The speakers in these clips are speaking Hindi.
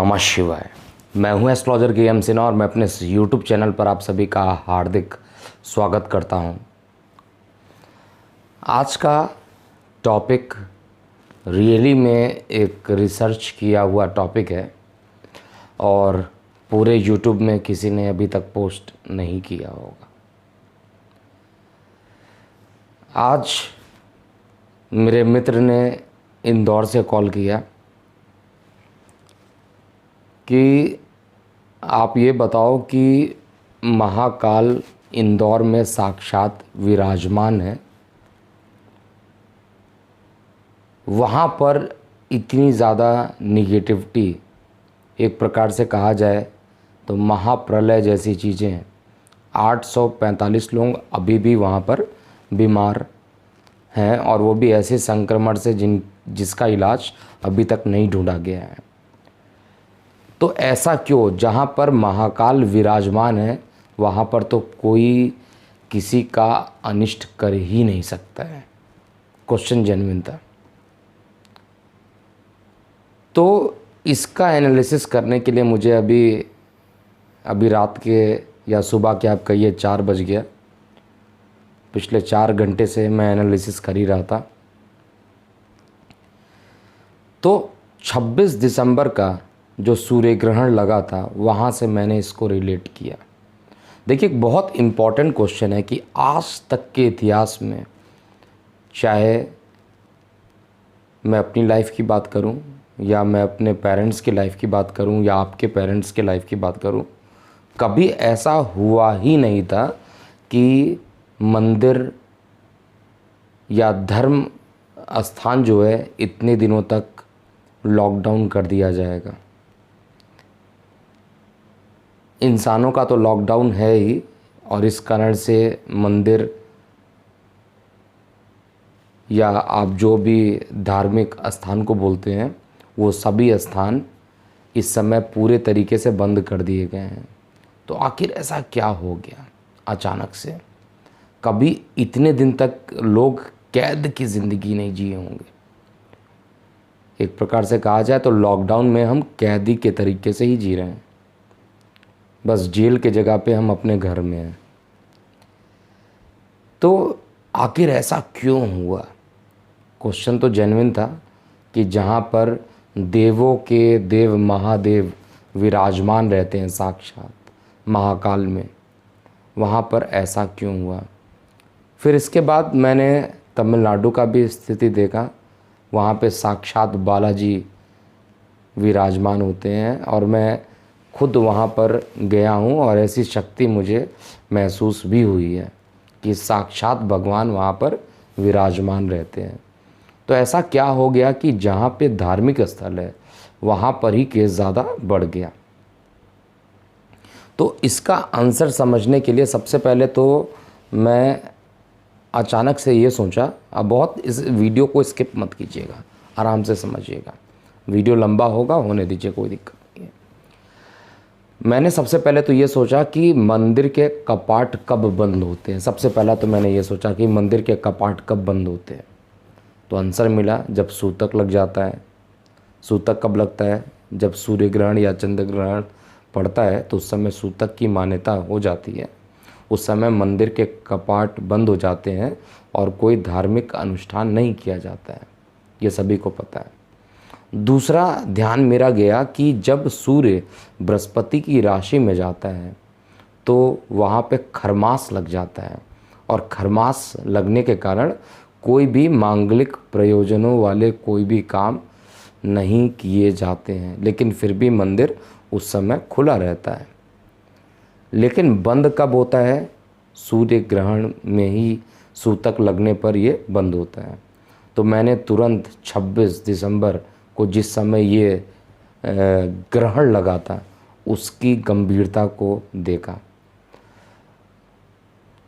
नमः शिवाय। मैं हूं एस्ट्रोलॉजर के सिन्हा और मैं अपने यूट्यूब चैनल पर आप सभी का हार्दिक स्वागत करता हूं। आज का टॉपिक रियली में एक रिसर्च किया हुआ टॉपिक है और पूरे यूट्यूब में किसी ने अभी तक पोस्ट नहीं किया होगा। आज मेरे मित्र ने इंदौर से कॉल किया कि आप ये बताओ कि महाकाल इंदौर में साक्षात विराजमान है, वहाँ पर इतनी ज़्यादा निगेटिविटी, एक प्रकार से कहा जाए तो महाप्रलय जैसी चीज़ें हैं। 845 लोग अभी भी वहाँ पर बीमार हैं और वो भी ऐसे संक्रमण से जिसका इलाज अभी तक नहीं ढूंढा गया है। तो ऐसा क्यों? जहाँ पर महाकाल विराजमान है वहाँ पर तो कोई किसी का अनिष्ट कर ही नहीं सकता है। क्वेश्चन जेन्युइन था। तो इसका एनालिसिस करने के लिए मुझे अभी रात के या सुबह के आप कहिए 4 बज गया। पिछले 4 घंटे से मैं एनालिसिस कर ही रहा था। तो 26 दिसंबर का जो सूर्य ग्रहण लगा था वहाँ से मैंने इसको रिलेट किया। देखिए, बहुत इम्पॉर्टेंट क्वेश्चन है कि आज तक के इतिहास में, चाहे मैं अपनी लाइफ की बात करूं या मैं अपने पेरेंट्स की लाइफ की बात करूं या आपके पेरेंट्स की लाइफ की बात करूं, कभी ऐसा हुआ ही नहीं था कि मंदिर या धर्म स्थान जो है इतने दिनों तक लॉकडाउन कर दिया जाएगा। इंसानों का तो लॉकडाउन है ही और इस कारण से मंदिर या आप जो भी धार्मिक स्थान को बोलते हैं वो सभी स्थान इस समय पूरे तरीके से बंद कर दिए गए हैं। तो आखिर ऐसा क्या हो गया अचानक से? कभी इतने दिन तक लोग कैद की ज़िंदगी नहीं जिए होंगे। एक प्रकार से कहा जाए तो लॉकडाउन में हम कैदी के तरीके से ही जी रहे हैं, बस जेल के जगह पे हम अपने घर में हैं। तो आखिर ऐसा क्यों हुआ? क्वेश्चन तो जेन्युइन था कि जहाँ पर देवों के देव महादेव विराजमान रहते हैं साक्षात महाकाल में, वहाँ पर ऐसा क्यों हुआ? फिर इसके बाद मैंने तमिलनाडु का भी स्थिति देखा। वहाँ पे साक्षात बालाजी विराजमान होते हैं और मैं खुद वहाँ पर गया हूँ और ऐसी शक्ति मुझे महसूस भी हुई है कि साक्षात भगवान वहाँ पर विराजमान रहते हैं। तो ऐसा क्या हो गया कि जहाँ पे धार्मिक स्थल है वहाँ पर ही केस ज़्यादा बढ़ गया? तो इसका आंसर समझने के लिए सबसे पहले तो मैं अचानक से ये सोचा, अब बहुत इस वीडियो को स्किप मत कीजिएगा, आराम से समझिएगा। वीडियो लंबा होगा, होने दीजिए, कोई दिक्कत नहीं है। मैंने सबसे पहले तो ये सोचा कि मंदिर के कपाट कब बंद होते हैं। सबसे पहला तो मैंने ये सोचा कि मंदिर के कपाट कब बंद होते हैं। तो आंसर मिला, जब सूतक लग जाता है। सूतक कब लगता है? जब सूर्य ग्रहण या चंद्र ग्रहण पड़ता है तो उस समय सूतक की मान्यता हो जाती है। उस समय मंदिर के कपाट बंद हो जाते हैं और कोई धार्मिक अनुष्ठान नहीं किया जाता है, ये सभी को पता है। दूसरा ध्यान मेरा गया कि जब सूर्य बृहस्पति की राशि में जाता है तो वहाँ पे खरमास लग जाता है और खरमास लगने के कारण कोई भी मांगलिक प्रयोजनों वाले कोई भी काम नहीं किए जाते हैं, लेकिन फिर भी मंदिर उस समय खुला रहता है। लेकिन बंद कब होता है? सूर्य ग्रहण में ही सूतक लगने पर ये बंद होता है। तो मैंने तुरंत 26 दिसंबर को जिस समय ये ग्रहण लगा था उसकी गंभीरता को देखा।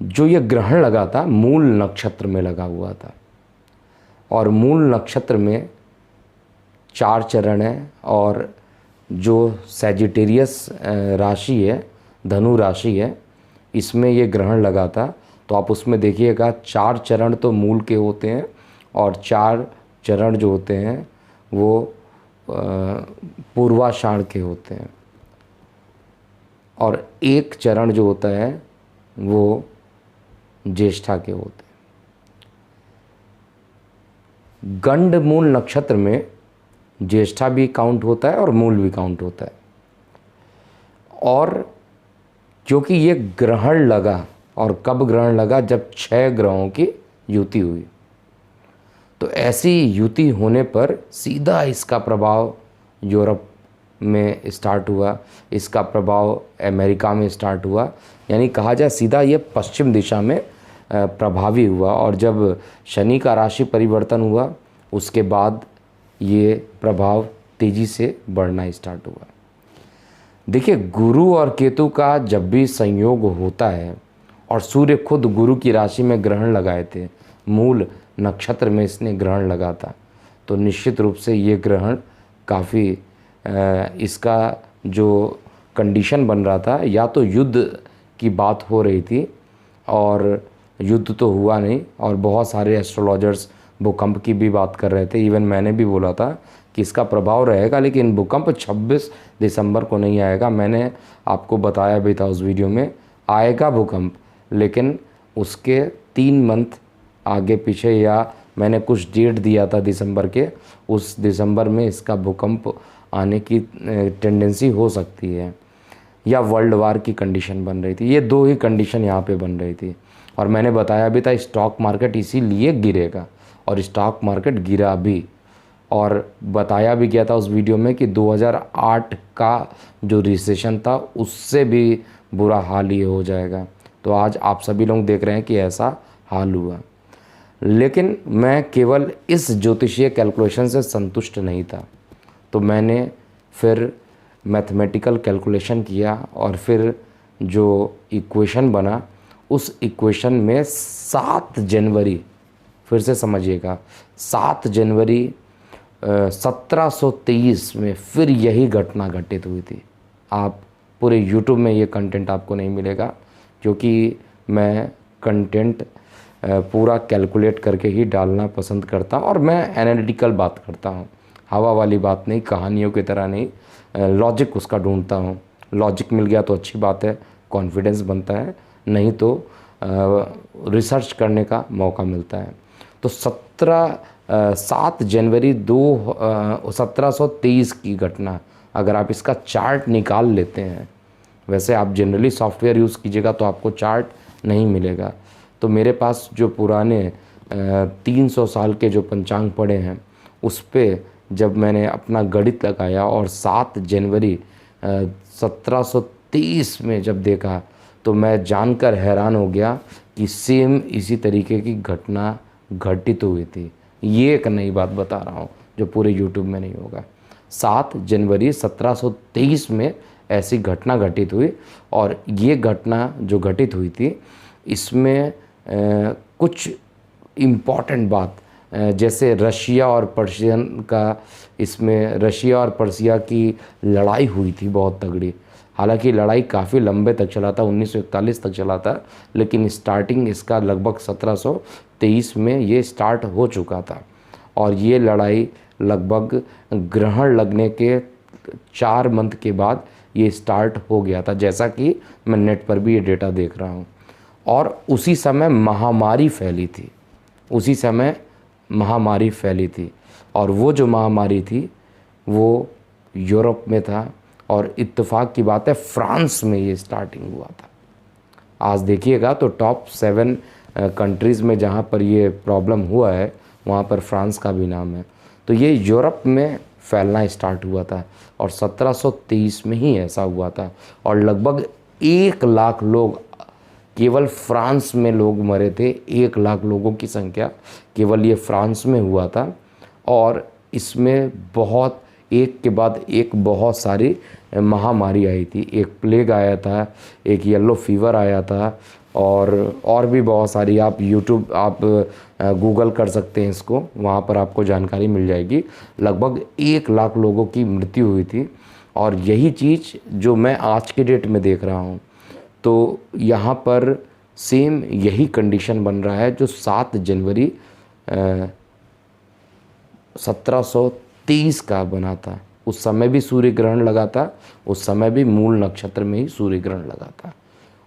जो ये ग्रहण लगा था मूल नक्षत्र में लगा हुआ था और मूल नक्षत्र में 4 चरण है और जो सैजिटेरियस राशि है, धनु राशि है, इसमें ये ग्रहण लगा था। तो आप उसमें देखिएगा 4 चरण तो मूल के होते हैं और 4 चरण जो होते हैं वो पूर्वाषाढ़ के होते हैं और एक चरण जो होता है वो ज्येष्ठा के होते हैं। गंड मूल नक्षत्र में ज्येष्ठा भी काउंट होता है और मूल भी काउंट होता है। और क्योंकि ये ग्रहण लगा, और कब ग्रहण लगा, जब 6 ग्रहों की युति हुई, तो ऐसी युति होने पर सीधा इसका प्रभाव यूरोप में स्टार्ट हुआ, इसका प्रभाव अमेरिका में स्टार्ट हुआ, यानी कहा जाए सीधा ये पश्चिम दिशा में प्रभावी हुआ। और जब शनि का राशि परिवर्तन हुआ उसके बाद ये प्रभाव तेज़ी से बढ़ना स्टार्ट हुआ। देखिए, गुरु और केतु का जब भी संयोग होता है, और सूर्य खुद गुरु की राशि में ग्रहण लगाए थे, मूल नक्षत्र में इसने ग्रहण लगा था, तो निश्चित रूप से ये ग्रहण काफ़ी इसका जो कंडीशन बन रहा था, या तो युद्ध की बात हो रही थी, और युद्ध तो हुआ नहीं, और बहुत सारे एस्ट्रोलॉजर्स भूकंप की भी बात कर रहे थे। इवन मैंने भी बोला था कि इसका प्रभाव रहेगा, लेकिन भूकंप 26 दिसंबर को नहीं आएगा। मैंने आपको बताया भी था उस वीडियो में, आएगा भूकंप, लेकिन उसके 3 मंथ आगे पीछे, या मैंने कुछ डेट दिया था दिसंबर के, उस दिसंबर में इसका भूकंप आने की टेंडेंसी हो सकती है, या वर्ल्ड वार की कंडीशन बन रही थी। ये 2 ही कंडीशन यहाँ पे बन रही थी। और मैंने बताया भी था स्टॉक मार्केट इसीलिए गिरेगा, और स्टॉक मार्केट गिरा भी। और बताया भी गया था उस वीडियो में कि 2008 का जो रिसेशन था उससे भी बुरा हाल ये हो जाएगा। तो आज आप सभी लोग देख रहे हैं कि ऐसा हाल हुआ। लेकिन मैं केवल इस ज्योतिषीय कैलकुलेशन से संतुष्ट नहीं था, तो मैंने फिर मैथमेटिकल कैलकुलेशन किया, और फिर जो इक्वेशन बना, उस इक्वेशन में 7 जनवरी, फिर से समझिएगा, 7 जनवरी 1723 में फिर यही घटना घटित हुई थी। आप पूरे YouTube में ये कंटेंट आपको नहीं मिलेगा, क्योंकि मैं कंटेंट पूरा कैलकुलेट करके ही डालना पसंद करता हूँ, और मैं एनालिटिकल बात करता हूँ, हवा वाली बात नहीं, कहानियों की तरह नहीं, लॉजिक उसका ढूंढता हूँ। लॉजिक मिल गया तो अच्छी बात है, कॉन्फिडेंस बनता है, नहीं तो रिसर्च करने का मौका मिलता है। तो 7 जनवरी 1723 की घटना, अगर आप इसका चार्ट निकाल लेते हैं, वैसे आप जनरली सॉफ्टवेयर यूज़ कीजिएगा तो आपको चार्ट नहीं मिलेगा, तो मेरे पास जो पुराने 300 साल के जो पंचांग पड़े हैं, उस पे जब मैंने अपना गणित लगाया और 7 जनवरी 1723 में जब देखा, तो मैं जानकर हैरान हो गया कि सेम इसी तरीके की घटना घटित हुई थी। ये एक नई बात बता रहा हूँ जो पूरे YouTube में नहीं होगा। 7 जनवरी 1723 में ऐसी घटना घटित हुई, और ये घटना जो घटित हुई थी, इसमें कुछ इम्पॉर्टेंट बात, जैसे रशिया और पर्शियन का, इसमें रशिया और पर्शिया की लड़ाई हुई थी बहुत तगड़ी। हालांकि लड़ाई काफ़ी लंबे तक चला था, 1941 तक चला था, लेकिन स्टार्टिंग इसका लगभग 1723 में ये स्टार्ट हो चुका था। और ये लड़ाई लगभग ग्रहण लगने के 4 मंथ के बाद ये स्टार्ट हो गया था, जैसा कि मैं नेट पर भी ये डेटा देख रहा हूँ। और उसी समय महामारी फैली थी, उसी समय महामारी फैली थी, और वो जो महामारी थी वो यूरोप में था, और इत्तेफाक की बात है फ्रांस में ये स्टार्टिंग हुआ था। आज देखिएगा तो टॉप 7 कंट्रीज़ में जहाँ पर ये प्रॉब्लम हुआ है, वहाँ पर फ्रांस का भी नाम है। तो ये यूरोप में फैलना स्टार्ट हुआ था, और 1723 में ही ऐसा हुआ था, और लगभग 1 लाख लोग केवल फ्रांस में लोग मरे थे। 1 लाख लोगों की संख्या केवल ये फ्रांस में हुआ था, और इसमें बहुत एक के बाद एक बहुत सारी महामारी आई थी। एक प्लेग आया था, एक येलो फीवर आया था, और भी बहुत सारी। आप यूट्यूब, आप गूगल कर सकते हैं इसको, वहाँ पर आपको जानकारी मिल जाएगी। लगभग 1 लाख लोगों की मृत्यु हुई थी। और यही चीज़ जो मैं आज के डेट में देख रहा हूँ, तो यहाँ पर सेम यही कंडीशन बन रहा है जो 7 जनवरी 1723 का बना था। उस समय भी सूर्य ग्रहण लगा था, उस समय भी मूल नक्षत्र में ही सूर्य ग्रहण लगा था।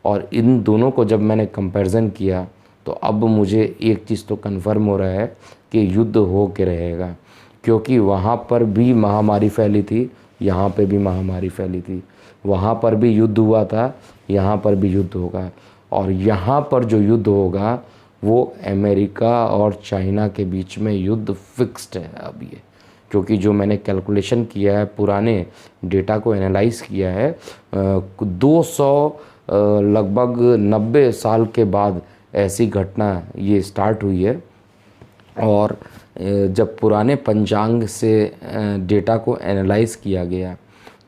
और इन दोनों को जब मैंने कंपैरिजन किया तो अब मुझे एक चीज़ तो कन्फर्म हो रहा है कि युद्ध हो के रहेगा, क्योंकि वहाँ पर भी महामारी फैली थी, यहाँ पे भी महामारी फैली थी। वहाँ पर भी युद्ध हुआ था, यहाँ पर भी युद्ध होगा। और यहाँ पर जो युद्ध होगा वो अमेरिका और चाइना के बीच में युद्ध फिक्स्ड है अब ये, क्योंकि जो मैंने कैलकुलेशन किया है, पुराने डेटा को एनालाइज किया है, 200 लगभग 90 साल के बाद ऐसी घटना ये स्टार्ट हुई है। और जब पुराने पंचांग से डेटा को एनालाइज किया गया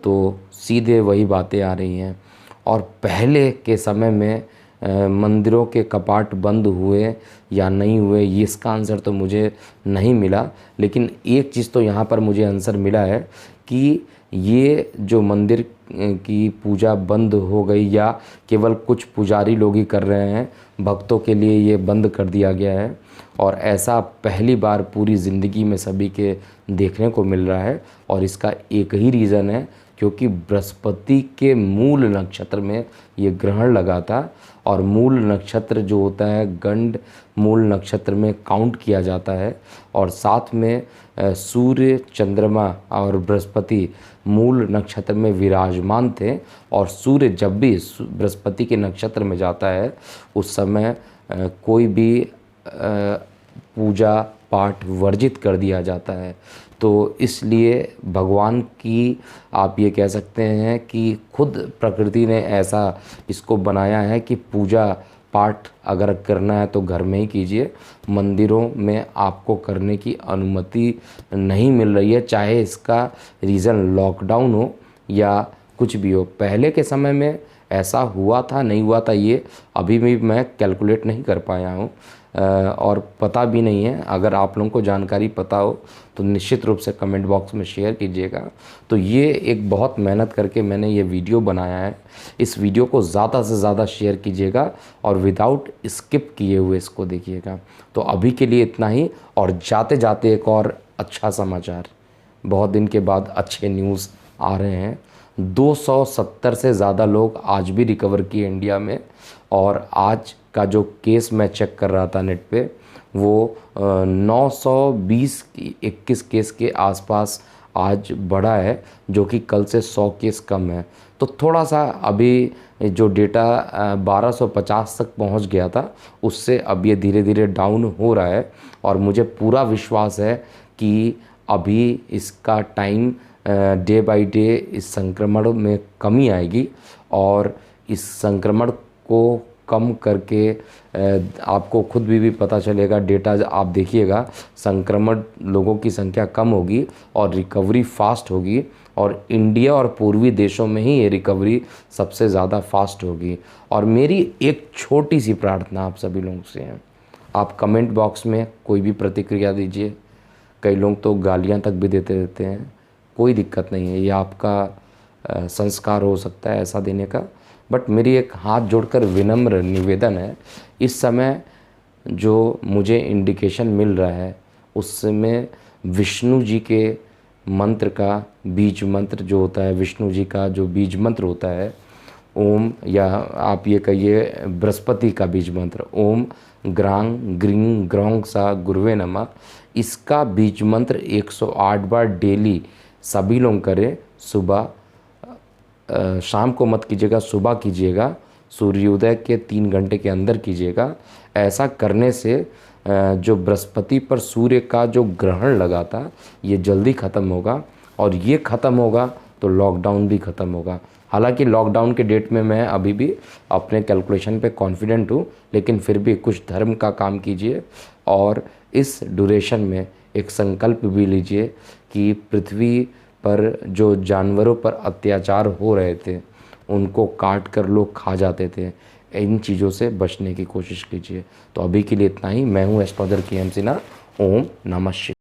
तो सीधे वही बातें आ रही हैं। और पहले के समय में मंदिरों के कपाट बंद हुए या नहीं हुए, ये इसका आंसर तो मुझे नहीं मिला, लेकिन एक चीज़ तो यहाँ पर मुझे आंसर मिला है कि ये जो मंदिर की पूजा बंद हो गई या केवल कुछ पुजारी लोग ही कर रहे हैं, भक्तों के लिए ये बंद कर दिया गया है। और ऐसा पहली बार पूरी ज़िंदगी में सभी के देखने को मिल रहा है। और इसका एक ही रीज़न है, क्योंकि बृहस्पति के मूल नक्षत्र में ये ग्रहण लगा था। और मूल नक्षत्र जो होता है गंड मूल नक्षत्र में काउंट किया जाता है। और साथ में सूर्य, चंद्रमा और बृहस्पति मूल नक्षत्र में विराजमान थे। और सूर्य जब भी बृहस्पति के नक्षत्र में जाता है उस समय कोई भी पूजा पाठ वर्जित कर दिया जाता है। तो इसलिए भगवान की आप ये कह सकते हैं कि खुद प्रकृति ने ऐसा इसको बनाया है कि पूजा पाठ अगर करना है तो घर में ही कीजिए, मंदिरों में आपको करने की अनुमति नहीं मिल रही है, चाहे इसका रीज़न लॉकडाउन हो या कुछ भी हो। पहले के समय में ऐसा हुआ था नहीं हुआ था ये अभी भी मैं कैलकुलेट नहीं कर पाया हूँ और पता भी नहीं है। अगर आप लोगों को जानकारी पता हो तो निश्चित रूप से कमेंट बॉक्स में शेयर कीजिएगा। तो ये एक बहुत मेहनत करके मैंने ये वीडियो बनाया है, इस वीडियो को ज़्यादा से ज़्यादा शेयर कीजिएगा और विदाउट स्किप किए हुए इसको देखिएगा। तो अभी के लिए इतना ही। और जाते जाते एक और अच्छा समाचार, बहुत दिन के बाद अच्छे न्यूज़ आ रहे हैं। 270 से ज़्यादा लोग आज भी रिकवर किए इंडिया में। और आज का जो केस मैं चेक कर रहा था नेट पे वो 921 केस के आसपास आज बढ़ा है, जो कि कल से 100 केस कम है। तो थोड़ा सा अभी जो डेटा 1250 तक पहुंच गया था उससे अब ये धीरे धीरे डाउन हो रहा है। और मुझे पूरा विश्वास है कि अभी इसका टाइम डे बाय डे इस संक्रमण में कमी आएगी। और इस संक्रमण को कम करके आपको खुद भी पता चलेगा, डेटा आप देखिएगा, संक्रमण लोगों की संख्या कम होगी और रिकवरी फास्ट होगी। और इंडिया और पूर्वी देशों में ही ये रिकवरी सबसे ज़्यादा फास्ट होगी। और मेरी एक छोटी सी प्रार्थना आप सभी लोगों से है, आप कमेंट बॉक्स में कोई भी प्रतिक्रिया दीजिए। कई लोग तो गालियाँ तक भी देते रहते हैं, कोई दिक्कत नहीं है, ये आपका संस्कार हो सकता है ऐसा देने का। बट मेरी एक हाथ जोड़कर विनम्र निवेदन है, इस समय जो मुझे इंडिकेशन मिल रहा है उसमें विष्णु जी के मंत्र का बीज मंत्र जो होता है, विष्णु जी का जो बीज मंत्र होता है ओम, या आप ये कहिए बृहस्पति का बीज मंत्र ओम ग्रांग ग्रीं ग्रौंग सा गुरुवे नमः, इसका बीज मंत्र 108 बार डेली सभी लोग करें। सुबह शाम को मत कीजिएगा, सुबह कीजिएगा, सूर्योदय के 3 घंटे के अंदर कीजिएगा। ऐसा करने से जो बृहस्पति पर सूर्य का जो ग्रहण लगा था ये जल्दी ख़त्म होगा। और ये ख़त्म होगा तो लॉकडाउन भी ख़त्म होगा। हालांकि लॉकडाउन के डेट में मैं अभी भी अपने कैलकुलेशन पे कॉन्फिडेंट हूँ, लेकिन फिर भी कुछ धर्म का काम कीजिए और इस ड्यूरेशन में एक संकल्प भी लीजिए कि पृथ्वी पर जो जानवरों पर अत्याचार हो रहे थे, उनको काट कर लोग खा जाते थे, इन चीज़ों से बचने की कोशिश कीजिए। तो अभी के लिए इतना ही। मैं हूँ एस्ट्रोलॉजर KM सिन्हा। ओम नमः शिवाय।